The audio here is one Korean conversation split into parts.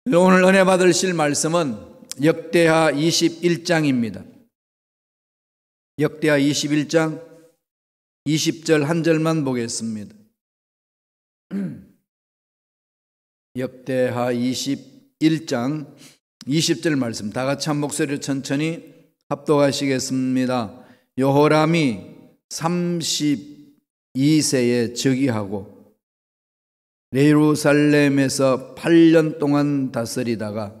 오늘 은혜 받으실 말씀은 역대하 21장입니다. 역대하 21장 20절 한 절만 보겠습니다. 역대하 21장 20절 말씀 다 같이 한 목소리로 천천히 합독하시겠습니다. 여호람이 32세에 즉위하고 예루살렘에서 8년 동안 다스리다가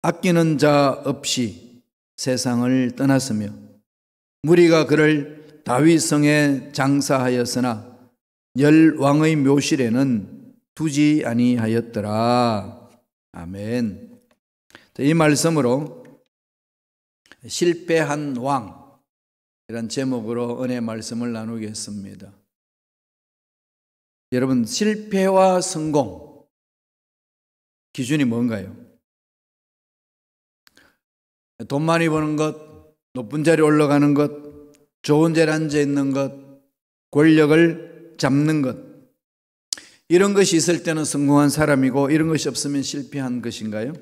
아끼는 자 없이 세상을 떠났으며 무리가 그를 다윗성에 장사하였으나 열왕의 묘실에는 두지 아니하였더라. 아멘. 이 말씀으로 실패한 왕 이런 제목으로 은혜 말씀을 나누겠습니다. 여러분, 실패와 성공 기준이 뭔가요? 돈 많이 버는 것, 높은 자리에 올라가는 것, 좋은 자리에 앉아 있는 것, 권력을 잡는 것, 이런 것이 있을 때는 성공한 사람이고 이런 것이 없으면 실패한 것인가요?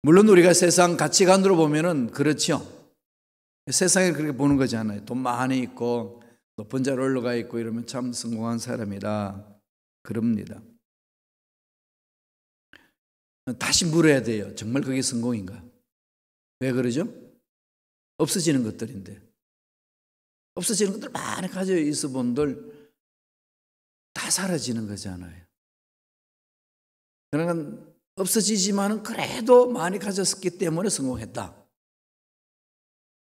물론 우리가 세상 가치관으로 보면은 그렇죠. 세상에 그렇게 보는 거잖아요. 돈 많이 있고 높은 자리에 올라가 있고 이러면 참 성공한 사람이다 그럽니다. 다시 물어야 돼요. 정말 그게 성공인가? 왜 그러죠? 없어지는 것들인데, 없어지는 것들 많이 가지고 있어 본들 다 사라지는 거잖아요. 그러니까 없어지지만은 그래도 많이 가졌기 때문에 성공했다,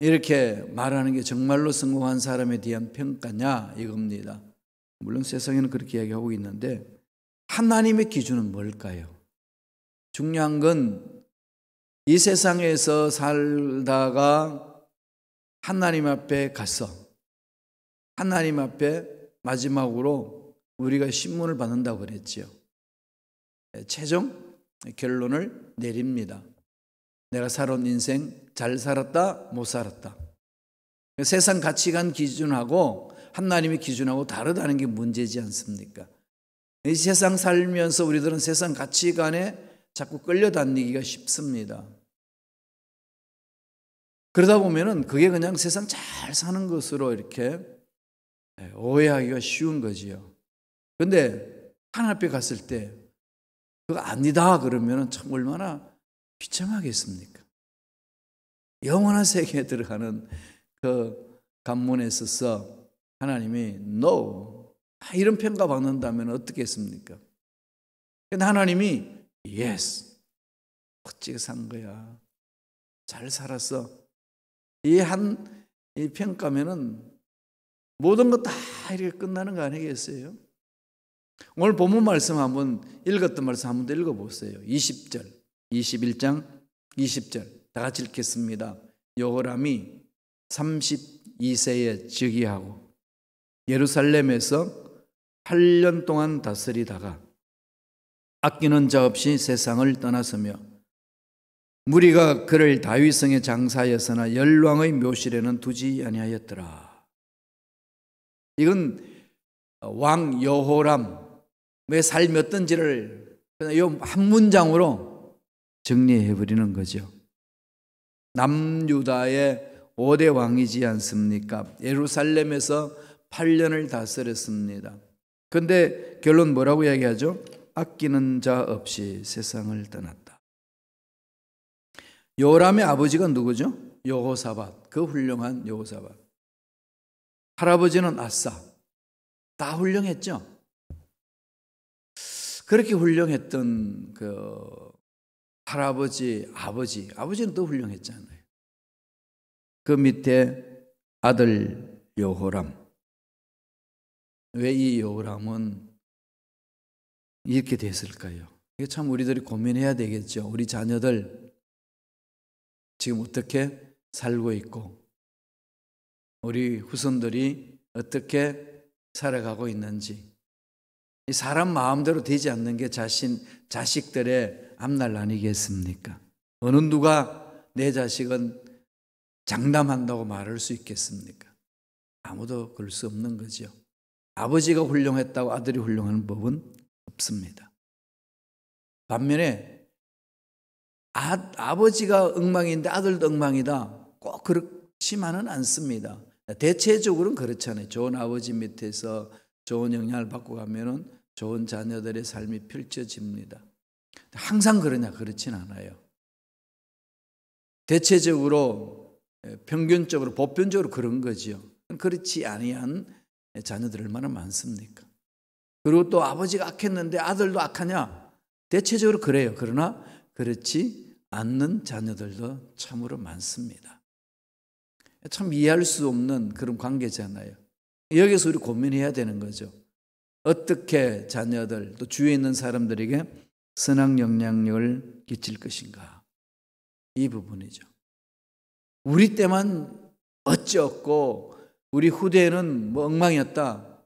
이렇게 말하는 게 정말로 성공한 사람에 대한 평가냐 이겁니다. 물론 세상에는 그렇게 이야기하고 있는데 하나님의 기준은 뭘까요? 중요한 건 이 세상에서 살다가 하나님 앞에 가서 하나님 앞에 마지막으로 우리가 신문을 받는다고 그랬죠. 최종 결론을 내립니다. 내가 살아온 인생 잘 살았다, 못 살았다. 세상 가치관 기준하고 하나님의 기준하고 다르다는 게 문제지 않습니까? 이 세상 살면서 우리들은 세상 가치관에 자꾸 끌려다니기가 쉽습니다. 그러다 보면은 그게 그냥 세상 잘 사는 것으로 이렇게 오해하기가 쉬운 거지요. 그런데 하나님 앞에 갔을 때 그거 아니다 그러면은 참 얼마나 비참하겠습니까? 영원한 세계에 들어가는 그 관문에 있어서 하나님이 No 이런 평가 받는다면 어떻겠습니까? 근데 하나님이 Yes, 멋지게 산 거야, 잘 살았어, 이 평가면은 모든 것 다 이렇게 끝나는 거 아니겠어요? 오늘 본문 말씀 한번 읽었던 말씀 한번 더 읽어보세요. 20절 21장 20절 다 같이 읽겠습니다. 여호람이 32세에 즉위하고 예루살렘에서 8년 동안 다스리다가 아끼는 자 없이 세상을 떠났으며 무리가 그를 다윗성에 장사하였으나 열왕의 묘실에는 두지 아니하였더라. 이건 왕 여호람의 삶이 어떤지를 이 한 문장으로 정리해버리는 거죠. 남유다의 5대 왕이지 않습니까? 예루살렘에서 8년을 다스렸습니다. 그런데 결론 뭐라고 이야기하죠? 아끼는 자 없이 세상을 떠났다. 요람의 아버지가 누구죠? 여호사밧, 그 훌륭한 여호사밧. 할아버지는 아사. 다 훌륭했죠? 그렇게 훌륭했던 그 할아버지, 아버지는 더 훌륭했잖아요. 그 밑에 아들 여호람. 왜 이 여호람은 이렇게 됐을까요? 이게 참 우리들이 고민해야 되겠죠. 우리 자녀들 지금 어떻게 살고 있고 우리 후손들이 어떻게 살아가고 있는지. 이 사람 마음대로 되지 않는 게 자식들의 앞날 아니겠습니까? 어느 누가 내 자식은 장담한다고 말할 수 있겠습니까? 아무도 그럴 수 없는 거죠. 아버지가 훌륭했다고 아들이 훌륭한 법은 없습니다. 반면에 아버지가 엉망인데 아들도 엉망이다, 꼭 그렇지만은 않습니다. 대체적으로는 그렇잖아요. 좋은 아버지 밑에서 좋은 영향을 받고 가면은 좋은 자녀들의 삶이 펼쳐집니다. 항상 그러냐? 그렇진 않아요. 대체적으로, 평균적으로, 보편적으로 그런 거죠. 그렇지 아니한 자녀들 얼마나 많습니까? 그리고 또 아버지가 악했는데 아들도 악하냐? 대체적으로 그래요. 그러나 그렇지 않는 자녀들도 참으로 많습니다. 참 이해할 수 없는 그런 관계잖아요. 여기서 우리 고민해야 되는 거죠. 어떻게 자녀들, 또 주위에 있는 사람들에게 선한 영향력을 끼칠 것인가? 이 부분이죠. 우리 때만 어찌었고 우리 후대에는 뭐 엉망이었다.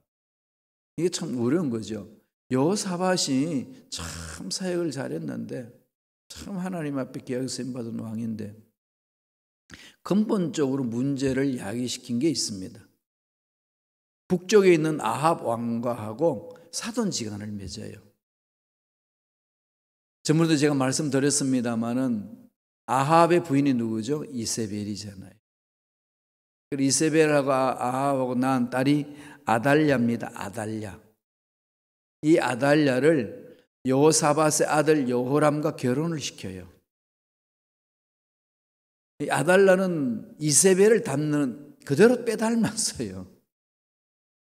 이게 참 어려운 거죠. 여호사밧이 참 사역을 잘했는데, 참 하나님 앞에 귀하게 쓰임받은 왕인데 근본적으로 문제를 야기시킨 게 있습니다. 북쪽에 있는 아합 왕과하고 사돈지간을 맺어요. 전번에도 제가 말씀드렸습니다마는 아합의 부인이 누구죠? 이세벨이잖아요. 이세벨하고 아합하고 낳은 딸이 아달랴입니다. 아달랴. 이 아달랴를 여호사밧의 아들 여호람과 결혼을 시켜요. 이 아달랴는 이세벨을 닮는, 그대로 빼닮았어요.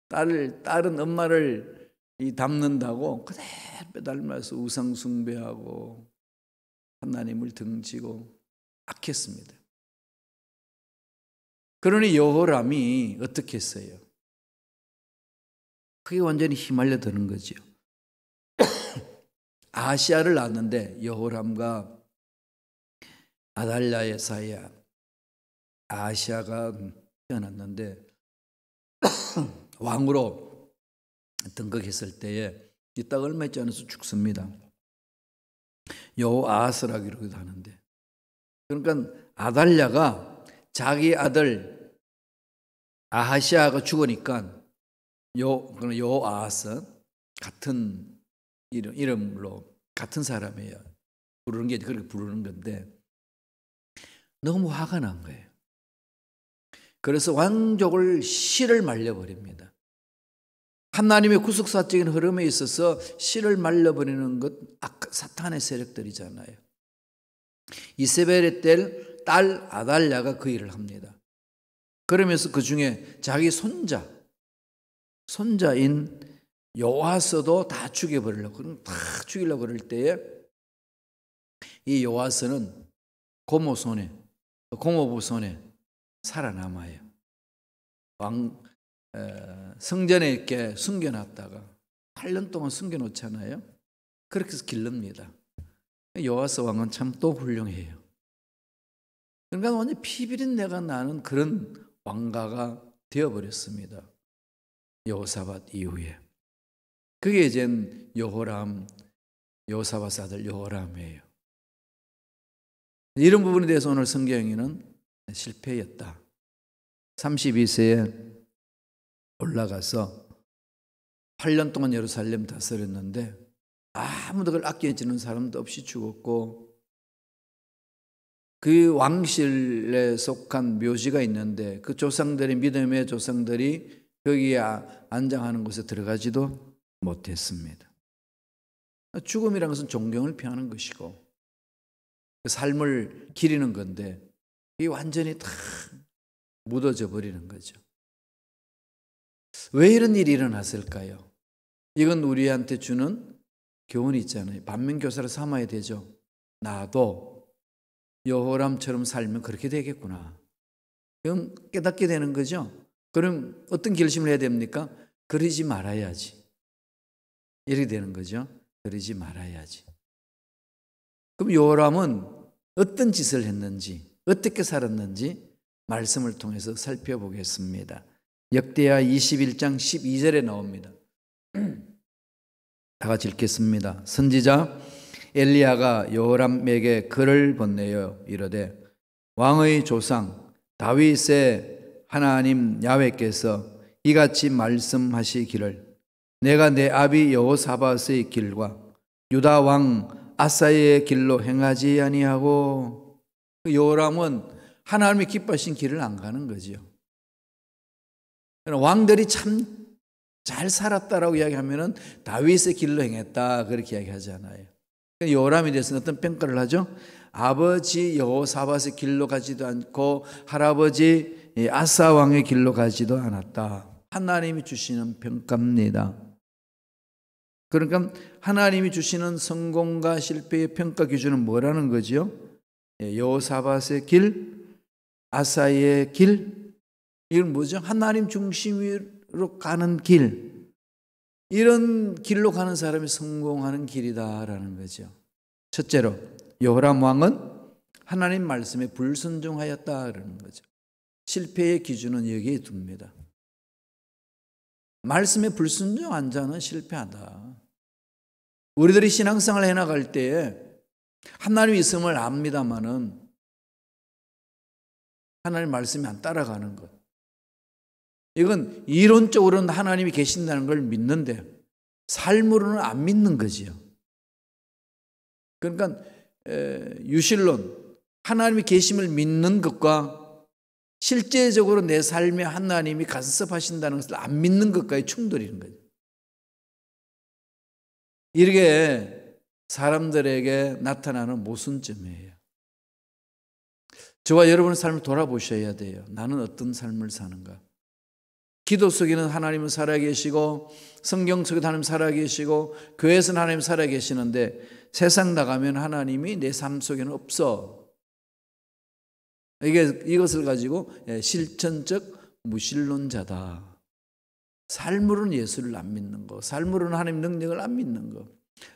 딸은 엄마를 닮는다고 그대로 빼닮아서 우상 숭배하고 하나님을 등지고 악했습니다. 그러니 여호람이 어떻게 했어요? 그게 완전히 휘말려 드는 거죠. 아하시야를 낳았는데, 여호람과 아달랴의 사이에 아하시야가 태어났는데 왕으로 등극했을 때에 이 딱 얼마 있지 않아서 죽습니다. 여호아하스라기도 하는데, 그러니까 아달랴가 자기 아들 아하시야가 죽으니까 여호아하스, 같은 이름으로 같은 사람이에요. 부르는 게 그렇게 부르는 건데 너무 화가 난 거예요. 그래서 왕족을 씨를 말려버립니다. 하나님의 구속사적인 흐름에 있어서 씨를 말려버리는 것 사탄의 세력들이잖아요. 이세벨의 딸 아달랴가 그 일을 합니다. 그러면서 그 중에 자기 손자인 요아스도 다 죽여버리려고, 그럼 다 죽이려고 그럴 때에 이 요아스는 고모부 손에 살아남아요. 성전에 이렇게 숨겨놨다가 8년 동안 숨겨놓잖아요. 그렇게 해서 기릅니다. 요아스 왕은 참 또 훌륭해요. 그러니까 완전 피비린내가 나는 그런 왕가가 되어버렸습니다. 여호사밧 이후에. 그게 이젠 여호사밧 아들 여호람이에요. 이런 부분에 대해서 오늘 성경에는 실패였다. 32세에 올라가서 8년 동안 예루살렘 다스렸는데 아무도 그걸 아껴주는 사람도 없이 죽었고, 그 왕실에 속한 묘지가 있는데 그 조상들의 믿음의 조상들이 거기에 안장하는 곳에 들어가지도 못했습니다. 죽음이라는 것은 존경을 피하는 것이고 삶을 기리는 건데 이게 완전히 다 묻어져 버리는 거죠. 왜 이런 일이 일어났을까요? 이건 우리한테 주는 교훈이 있잖아요. 반면교사를 삼아야 되죠. 나도 여호람처럼 살면 그렇게 되겠구나. 그럼 깨닫게 되는 거죠. 그럼 어떤 결심을 해야 됩니까? 그러지 말아야지. 이렇게 되는 거죠. 그러지 말아야지. 그럼 여호람은 어떤 짓을 했는지, 어떻게 살았는지 말씀을 통해서 살펴보겠습니다. 역대하 21장 12절에 나옵니다. 다 같이 읽겠습니다. 선지자 엘리야가 여호람에게 글을 보내어 이르되, 왕의 조상 다윗의 하나님 야훼께서 이같이 말씀하시기를, 내가 내 아비 여호사밧의 길과 유다 왕 아사의 길로 행하지 아니하고, 여호람은 하나님이 기뻐하신 길을 안 가는 거죠. 왕들이 참 잘 살았다라고 이야기하면은 다윗의 길로 행했다 그렇게 이야기하잖아요. 여호람에 대해서는 어떤 평가를 하죠? 아버지 여호사밧의 길로 가지도 않고 할아버지 아사 왕의 길로 가지도 않았다. 하나님이 주시는 평가입니다. 그러니까 하나님이 주시는 성공과 실패의 평가 기준은 뭐라는 거지요? 여호사밧의 길, 아사의 길, 이건 뭐죠? 하나님 중심으로 가는 길, 이런 길로 가는 사람이 성공하는 길이다라는 거죠. 첫째로 여호람 왕은 하나님 말씀에 불순종하였다라는 거죠. 실패의 기준은 여기에 둡니다. 말씀에 불순종한 자는 실패하다. 우리들이 신앙생활을 해나갈 때에 하나님이 있음을 압니다마는 하나님 말씀이 안 따라가는 것, 이건 이론적으로는 하나님이 계신다는 걸 믿는데 삶으로는 안 믿는 거지요. 그러니까 유실론, 하나님이 계심을 믿는 것과 실제적으로 내 삶에 하나님이 간섭하신다는 것을 안 믿는 것과의 충돌이 있는 거죠. 이렇게 사람들에게 나타나는 모순점이에요. 저와 여러분의 삶을 돌아보셔야 돼요. 나는 어떤 삶을 사는가? 기도 속에는 하나님은 살아계시고 성경 속에도 하나님 살아계시고 교회에서는 하나님 살아계시는데 세상 나가면 하나님이 내 삶 속에는 없어. 이것을 가지고 실천적 무신론자다. 삶으로는 예수를 안 믿는 거, 삶으로는 하나님 능력을 안 믿는 거,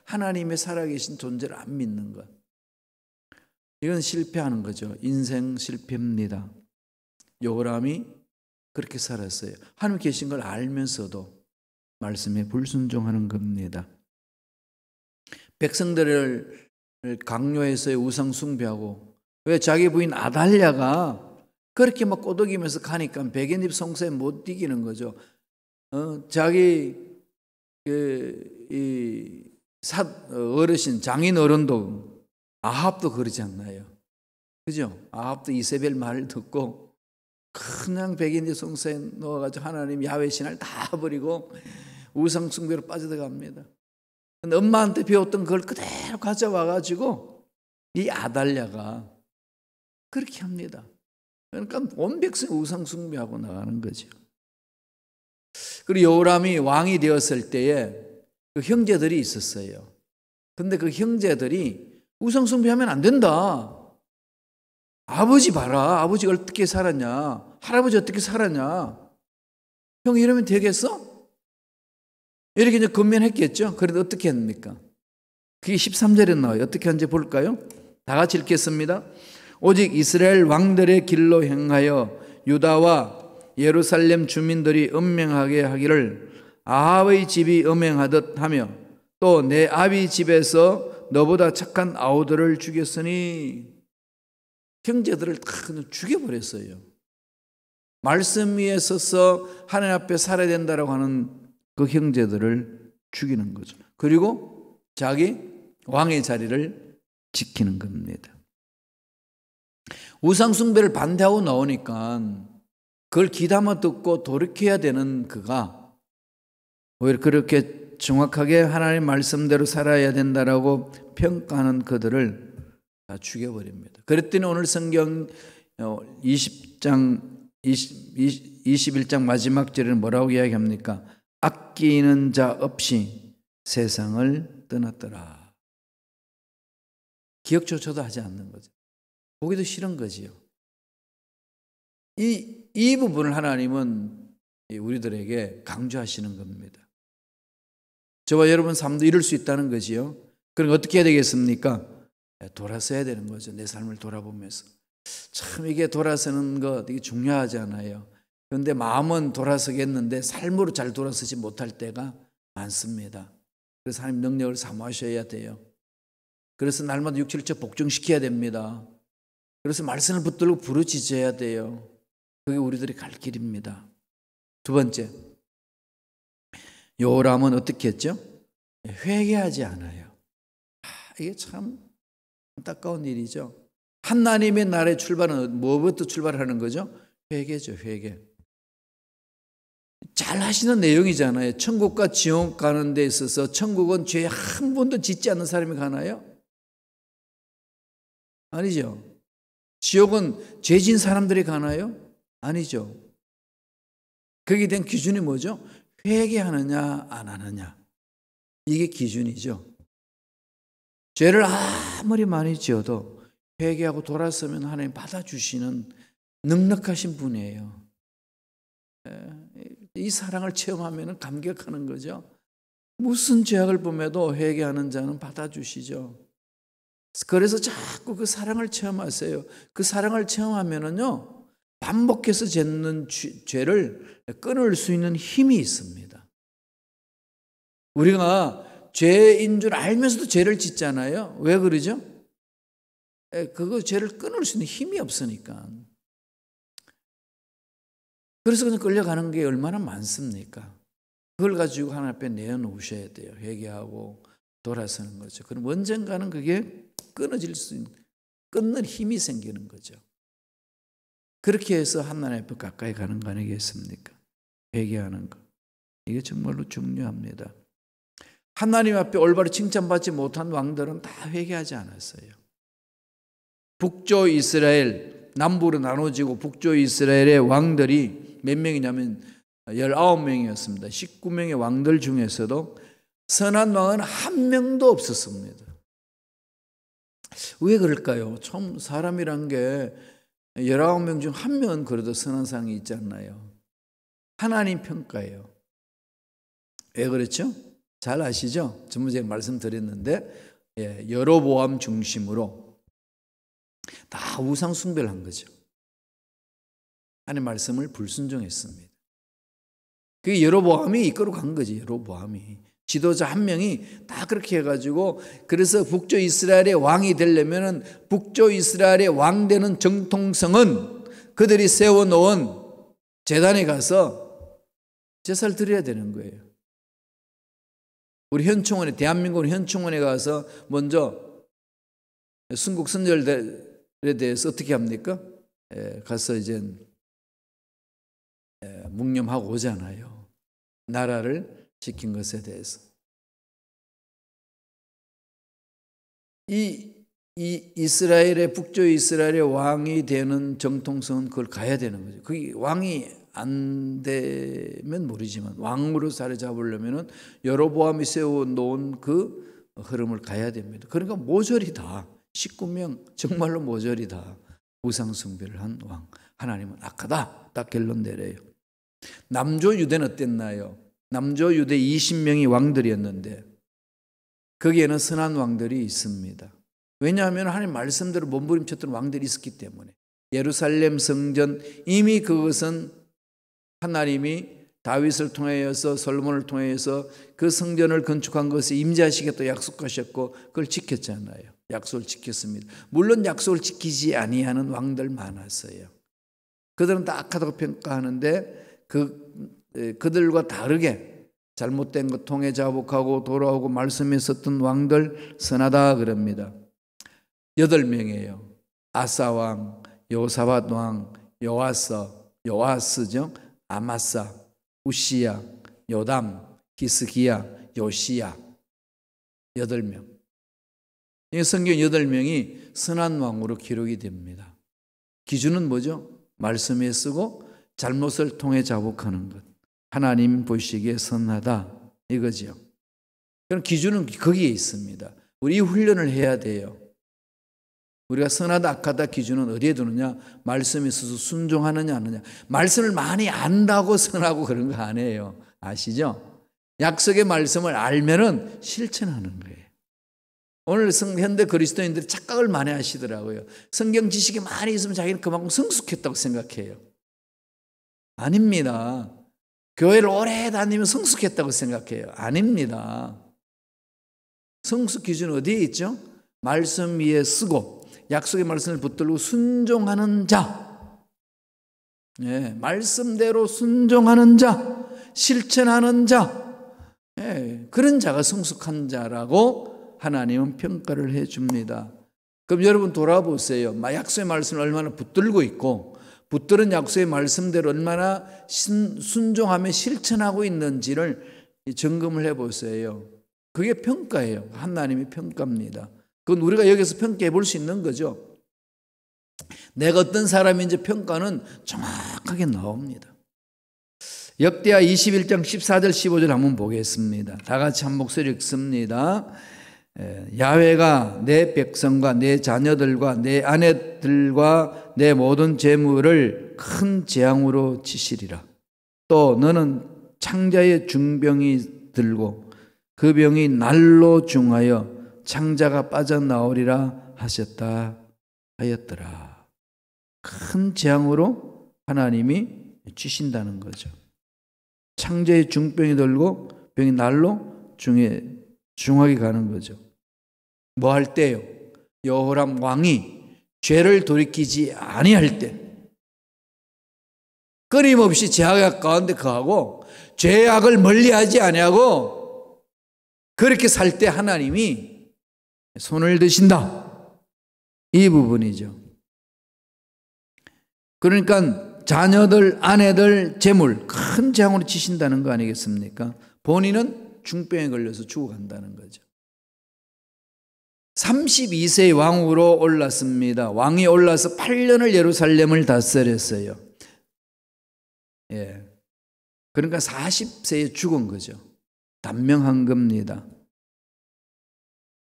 하나님의 살아계신 존재를 안 믿는 것, 이건 실패하는 거죠. 인생 실패입니다. 여호람이 그렇게 살았어요. 하나님 계신 걸 알면서도 말씀에 불순종하는 겁니다. 백성들을 강요해서 우상 숭배하고, 왜 자기 부인 아달랴가 그렇게 막 꼬드기면서 가니까 백엔입 성소에 못 이기는 거죠. 자기 어르신 장인 어른도 아합도 그러지 않나요? 그죠? 아합도 이세벨 말을 듣고 그냥 백인의 성소에 넣어가지고 하나님 야훼 신을 다 버리고 우상 숭배로 빠져들어갑니다. 근데 엄마한테 배웠던 그걸 그대로 가져와가지고 이 아달랴가 그렇게 합니다. 그러니까 온 백성이 우상 숭배하고 나가는 거죠. 그리고 여호람이 왕이 되었을 때에 그 형제들이 있었어요. 근데 그 형제들이 우상 숭배하면 안 된다. 아버지 봐라. 아버지가 어떻게 살았냐. 할아버지 어떻게 살았냐. 형 이러면 되겠어? 이렇게 이제 건면했겠죠. 그래도 어떻게 합니까? 그게 13절에 나와요. 어떻게 하는지 볼까요? 다 같이 읽겠습니다. 오직 이스라엘 왕들의 길로 행하여 유다와 예루살렘 주민들이 음행하게 하기를 아합의 집이 음행하듯 하며 또 내 아비 집에서 너보다 착한 아우들을 죽였으니, 형제들을 다 죽여버렸어요. 말씀 위에 서서 하나님 앞에 살아야 된다고 하는 그 형제들을 죽이는 거죠. 그리고 자기 왕의 자리를 지키는 겁니다. 우상숭배를 반대하고 나오니까 그걸 귀담아 듣고 돌이켜야 되는 그가 오히려 그렇게 정확하게 하나님 말씀대로 살아야 된다라고 평가하는 그들을 다 죽여버립니다. 그랬더니 오늘 성경 21장 마지막 절에는 뭐라고 이야기합니까? 아끼는 자 없이 세상을 떠났더라. 기억조차도 하지 않는 거죠. 보기도 싫은 거지요. 이 부분을 하나님은 우리들에게 강조하시는 겁니다. 저와 여러분 삶도 이럴 수 있다는 거지요. 그럼 어떻게 해야 되겠습니까? 돌아서야 되는 거죠. 내 삶을 돌아보면서. 참 이게 돌아서는 것 이게 중요하잖아요. 그런데 마음은 돌아서겠는데 삶으로 잘 돌아서지 못할 때가 많습니다. 그래서 하나님 능력을 사모하셔야 돼요. 그래서 날마다 육체를 복종시켜야 됩니다. 그래서 말씀을 붙들고 부르짖어야 돼요. 그게 우리들이 갈 길입니다. 두 번째, 여호람은 어떻게 했죠? 회개하지 않아요. 이게 참 안타까운 일이죠. 하나님의 나라의 출발은 뭐부터 출발하는 거죠? 회개죠, 회개. 잘 하시는 내용이잖아요. 천국과 지옥 가는 데 있어서 천국은 죄 한 번도 짓지 않는 사람이 가나요? 아니죠. 지옥은 죄진 사람들이 가나요? 아니죠. 거기에 대한 기준이 뭐죠? 회개하느냐 안 하느냐. 이게 기준이죠. 죄를 아무리 많이 지어도 회개하고 돌아서면 하나님 받아주시는 넉넉하신 분이에요. 이 사랑을 체험하면 감격하는 거죠. 무슨 죄악을 범해도 회개하는 자는 받아주시죠. 그래서 자꾸 그 사랑을 체험하세요. 그 사랑을 체험하면은요, 반복해서 짓는 죄를 끊을 수 있는 힘이 있습니다. 우리가 죄인 줄 알면서도 죄를 짓잖아요. 왜 그러죠? 그거 죄를 끊을 수 있는 힘이 없으니까. 그래서 그냥 끌려가는 게 얼마나 많습니까? 그걸 가지고 하나님 앞에 내어놓으셔야 돼요. 회개하고 돌아서는 거죠. 그럼 언젠가는 그게 끊어질 수 있는, 끊는 힘이 생기는 거죠. 그렇게 해서 하나님 앞에 가까이 가는 거 아니겠습니까? 회개하는 거. 이게 정말로 중요합니다. 하나님 앞에 올바로 칭찬받지 못한 왕들은 다 회개하지 않았어요. 북조 이스라엘, 남부로 나눠지고 북조 이스라엘의 왕들이 몇 명이냐면 19명이었습니다. 19명의 왕들 중에서도 선한 왕은 한 명도 없었습니다. 왜 그럴까요? 참 사람이란 게 19명 중 한 명은 그래도 선한 상이 있지 않나요? 하나님 평가예요. 왜 그렇죠? 잘 아시죠? 전부 제가 말씀드렸는데 여로보암 중심으로 다 우상 숭배를 한 거죠. 하나님 말씀을 불순종했습니다. 그게 여로보암이 이끌어 간 거지. 여로보암이 지도자 한 명이 다 그렇게 해가지고, 그래서 북조 이스라엘의 왕이 되려면은 북조 이스라엘의 왕 되는 정통성은 그들이 세워놓은 제단에 가서 제사를 드려야 되는 거예요. 우리 현충원에, 대한민국 현충원에 가서 먼저 순국 선열들에 대해서 어떻게 합니까? 가서 이제 묵념하고 오잖아요. 나라를 지킨 것에 대해서. 이 이스라엘의 북조 이스라엘의 왕이 되는 정통성은 그걸 가야 되는 거죠. 그게 왕이 안 되면 모르지만 왕으로 자리 잡으려면은 여로보암이 세워놓은 그 흐름을 가야 됩니다. 그러니까 모조리 다 19명 정말로 모조리 다 우상 숭배를 한 왕. 하나님은 악하다. 딱 결론 내려요. 남조 유대는 어땠나요? 남조 유대 20명이 왕들이었는데 거기에는 선한 왕들이 있습니다. 왜냐하면 하나님 말씀대로 몸부림쳤던 왕들이 있었기 때문에. 예루살렘 성전, 이미 그것은 하나님이 다윗을 통하여서 솔로몬을 통하여서 그 성전을 건축한 것을 임재하시겠다 약속하셨고 그걸 지켰잖아요. 약속을 지켰습니다. 물론 약속을 지키지 아니하는 왕들 많았어요. 그들은 다 악하다고 평가하는데 그들과 다르게 잘못된 것 통해 자복하고 돌아오고 말씀에 섰던 왕들 선하다 그럽니다. 8명이에요. 아사왕, 요사밧 왕, 요아스죠. 아마사, 우시야, 요담, 히스기야, 요시야. 8명. 이 성경 8명이 선한 왕으로 기록이 됩니다. 기준은 뭐죠? 말씀에 쓰고 잘못을 통해 자복하는 것. 하나님 보시기에 선하다 이거죠. 그럼 기준은 거기에 있습니다. 우리 이 훈련을 해야 돼요. 우리가 선하다 악하다 기준은 어디에 두느냐? 말씀에 있어서 순종하느냐 안 하느냐. 말씀을 많이 안다고 선하고 그런 거 아니에요. 아시죠? 약속의 말씀을 알면은 실천하는 거예요. 오늘 현대 그리스도인들이 착각을 많이 하시더라고요. 성경 지식이 많이 있으면 자기는 그만큼 성숙했다고 생각해요. 아닙니다. 교회를 오래 다니면 성숙했다고 생각해요. 아닙니다. 성숙 기준은 어디에 있죠? 말씀 위에 쓰고 약속의 말씀을 붙들고 순종하는 자. 말씀대로 순종하는 자, 실천하는 자. 그런 자가 성숙한 자라고 하나님은 평가를 해줍니다. 그럼 여러분 돌아보세요. 약속의 말씀을 얼마나 붙들고 있고 붙들은 약속의 말씀대로 얼마나 순종하며 실천하고 있는지를 점검을 해보세요. 그게 평가예요. 하나님의 평가입니다. 그건 우리가 여기서 평가해 볼 수 있는 거죠. 내가 어떤 사람인지 평가는 정확하게 나옵니다. 역대하 21장 14절 15절 한번 보겠습니다. 다 같이 한 목소리 읽습니다. 야훼가 내 백성과 내 자녀들과 내 아내들과 내 모든 재물을 큰 재앙으로 치시리라. 또 너는 창자의 중병이 들고 그 병이 날로 중하여 창자가 빠져나오리라 하셨다 하였더라. 큰 재앙으로 하나님이 치신다는 거죠. 창자의 중병이 들고 병이 날로 중하게 가는 거죠. 뭐 할 때요? 여호람 왕이 죄를 돌이키지 아니할 때, 끊임없이 죄악 가운데 거하고 죄악을 멀리하지 아니하고 그렇게 살 때 하나님이 손을 드신다. 이 부분이죠. 그러니까 자녀들, 아내들, 재물 큰 재앙으로 치신다는 거 아니겠습니까? 본인은 중병에 걸려서 죽어간다는 거죠. 32세의 왕으로 올랐습니다. 왕이 올라서 8년을 예루살렘을 다스렸어요. 예. 그러니까 40세에 죽은 거죠. 단명한 겁니다.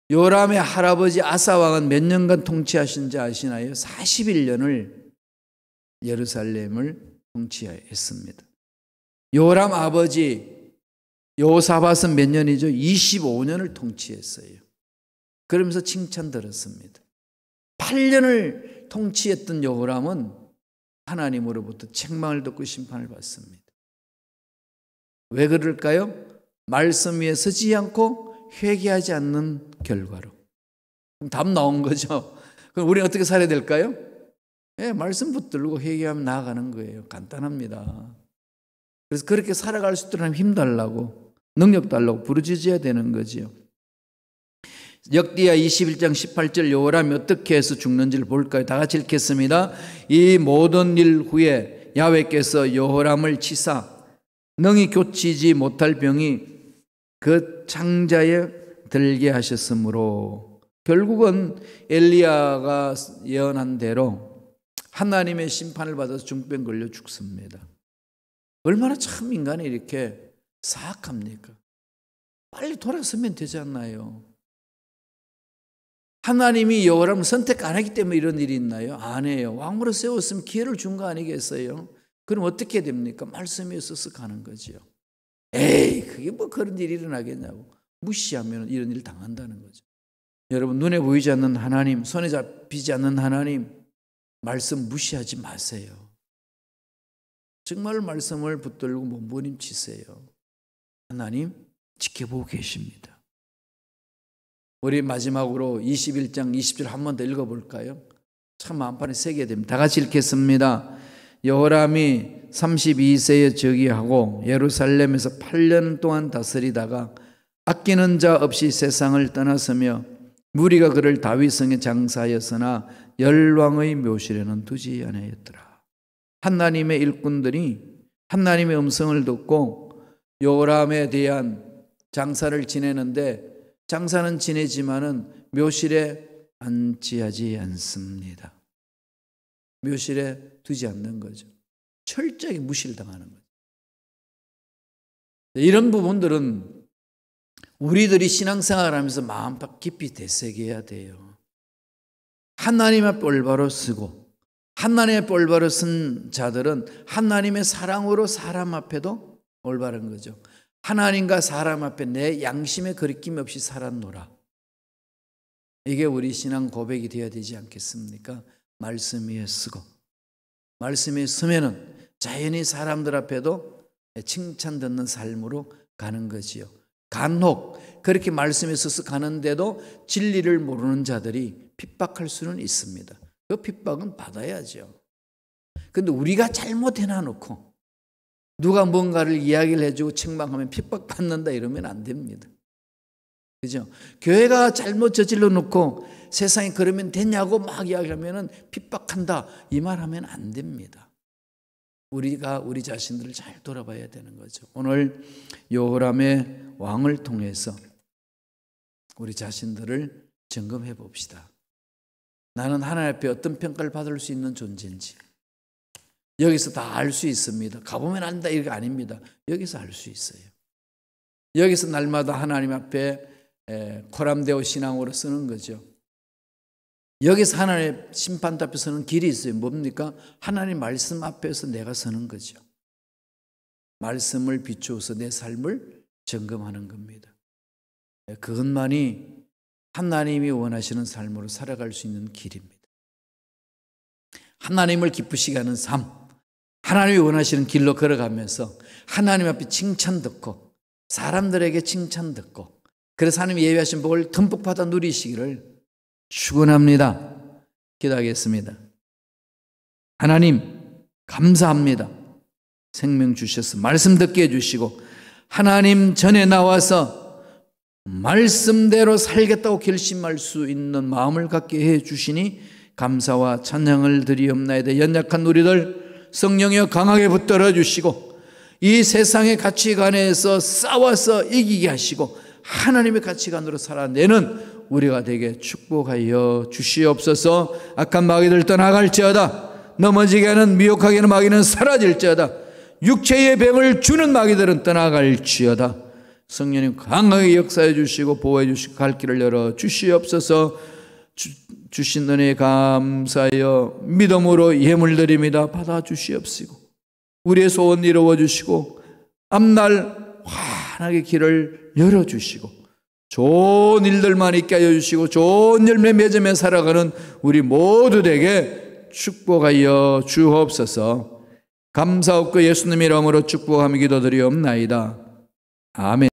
요람의 할아버지 아사 왕은 몇 년간 통치하신지 아시나요? 41년을 예루살렘을 통치했습니다. 요람 아버지 여호사밧은 몇 년이죠? 25년을 통치했어요. 그러면서 칭찬 들었습니다. 8년을 통치했던 여호람은 하나님으로부터 책망을 듣고 심판을 받습니다. 왜 그럴까요? 말씀 위에 서지 않고 회개하지 않는 결과로. 그럼 답 나온 거죠. 그럼 우리는 어떻게 살아야 될까요? 예, 말씀 붙들고 회개하면 나아가는 거예요. 간단합니다. 그래서 그렇게 살아갈 수 있도록 힘 달라고, 능력 달라고 부르짖어야 되는 거지요. 역대하 21장 18절 여호람이 어떻게 해서 죽는지를 볼까요? 다 같이 읽겠습니다. 이 모든 일 후에 야훼께서 여호람을 치사 능히 고치지 못할 병이 그 창자에 들게 하셨으므로 결국은 엘리야가 예언한 대로 하나님의 심판을 받아서 중병 걸려 죽습니다. 얼마나 참 인간이 이렇게 사악합니까? 빨리 돌아서면 되지 않나요? 하나님이 여호람을 선택 안 하기 때문에 이런 일이 있나요? 아니에요. 왕으로 세웠으면 기회를 준 거 아니겠어요? 그럼 어떻게 됩니까? 말씀이 있어서 가는 거죠. 에이, 그게 뭐 그런 일이 일어나겠냐고. 무시하면 이런 일을 당한다는 거죠. 여러분, 눈에 보이지 않는 하나님, 손에 잡히지 않는 하나님, 말씀 무시하지 마세요. 정말 말씀을 붙들고 몸부림치세요. 하나님 지켜보고 계십니다. 우리 마지막으로 21장 20절 한 번 더 읽어볼까요? 참 마음판에 새겨야 됩니다. 다 같이 읽겠습니다. 여호람이 32세에 즉위하고 예루살렘에서 8년 동안 다스리다가 아끼는 자 없이 세상을 떠났으며 무리가 그를 다윗성에 장사하였으나 열왕의 묘실에는 두지 아니하였더라. 하나님의 일꾼들이 하나님의 음성을 듣고 여호람에 대한 장사를 지내는데 장사는 지내지만은 묘실에 안치하지 않습니다. 묘실에 두지 않는 거죠. 철저히 무시를 당하는 거죠. 이런 부분들은 우리들이 신앙생활을 하면서 마음 깊이 되새겨야 돼요. 하나님의 올바로 쓰고 하나님의 올바로 쓴 자들은 하나님의 사랑으로 사람 앞에도 올바른 거죠. 하나님과 사람 앞에 내 양심에 거리낌 없이 살았노라. 이게 우리 신앙 고백이 되어야 되지 않겠습니까? 말씀 위에 쓰고 말씀 위에 서면은 자연히 사람들 앞에도 칭찬 듣는 삶으로 가는 거지요. 간혹 그렇게 말씀에 서서 가는데도 진리를 모르는 자들이 핍박할 수는 있습니다. 그 핍박은 받아야죠. 그런데 우리가 잘못 해놔놓고 누가 뭔가를 이야기를 해주고 책망하면 핍박받는다 이러면 안 됩니다. 그죠? 교회가 잘못 저질러 놓고 세상이 그러면 되냐고 막 이야기하면 핍박한다 이 말하면 안 됩니다. 우리가 우리 자신들을 잘 돌아봐야 되는 거죠. 오늘 여호람의 왕을 통해서 우리 자신들을 점검해 봅시다. 나는 하나님 앞에 어떤 평가를 받을 수 있는 존재인지 여기서 다 알 수 있습니다. 가보면 안다 이게 아닙니다. 여기서 알 수 있어요. 여기서 날마다 하나님 앞에 코람데오 신앙으로 쓰는 거죠. 여기서 하나님의 심판 앞에 서는 길이 있어요. 뭡니까? 하나님 말씀 앞에서 내가 서는 거죠. 말씀을 비추어서 내 삶을 점검하는 겁니다. 그것만이 하나님이 원하시는 삶으로 살아갈 수 있는 길입니다. 하나님을 기쁘시게 하는 삶, 하나님이 원하시는 길로 걸어가면서 하나님 앞에 칭찬 듣고 사람들에게 칭찬 듣고 그래서 하나님이 예비하신 복을 듬뿍 받아 누리시기를 축원합니다. 기도하겠습니다. 하나님 감사합니다. 생명 주셔서 말씀 듣게 해주시고 하나님 전에 나와서 말씀대로 살겠다고 결심할 수 있는 마음을 갖게 해주시니 감사와 찬양을 드리옵나이다. 연약한 우리들 성령이여 강하게 붙들어 주시고 이 세상의 가치관에서 싸워서 이기게 하시고 하나님의 가치관으로 살아내는 우리가 되게 축복하여 주시옵소서. 악한 마귀들 떠나갈지어다. 넘어지게 하는 미혹하게 하는 마귀는 사라질지어다. 육체의 병을 주는 마귀들은 떠나갈지어다. 성령님 강하게 역사해 주시고 보호해 주시고 갈 길을 열어 주시옵소서. 주신 은혜에 감사하여 믿음으로 예물 드립니다. 받아 주시옵시고 우리의 소원 이루어 주시고 앞날 환하게 길을 열어 주시고 좋은 일들만 있게 하여 주시고 좋은 열매 맺으며 살아가는 우리 모두에게 축복하여 주옵소서. 감사없고 예수님 이름으로 축복하며 기도드리옵나이다. 아멘.